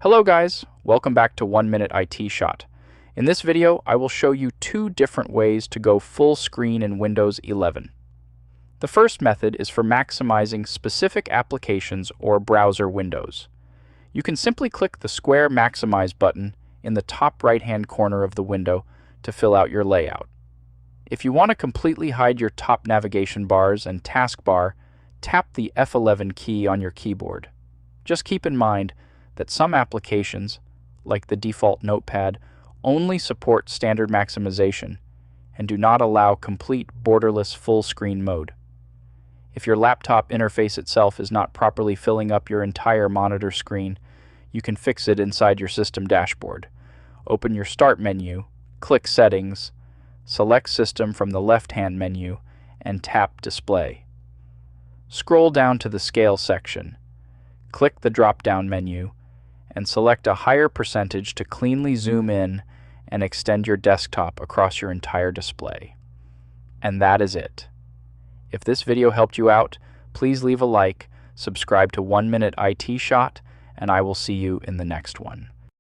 Hello guys, welcome back to 1 Minute IT Shot. In this video, I will show you two different ways to go full screen in Windows 11. The first method is for maximizing specific applications or browser windows. You can simply click the square Maximize button in the top right-hand corner of the window to fill out your layout. If you want to completely hide your top navigation bars and taskbar, tap the F11 key on your keyboard. Just keep in mind that some applications, like the default Notepad, only support standard maximization and do not allow complete borderless full screen mode. If your laptop interface itself is not properly filling up your entire monitor screen, you can fix it inside your system dashboard. Open your Start menu, click Settings, select System from the left-hand menu, and tap Display. Scroll down to the Scale section. Click the drop-down menu and select a higher percentage to cleanly zoom in and extend your desktop across your entire display. And that is it. If this video helped you out, please leave a like, subscribe to 1 Minute IT Shot, and I will see you in the next one.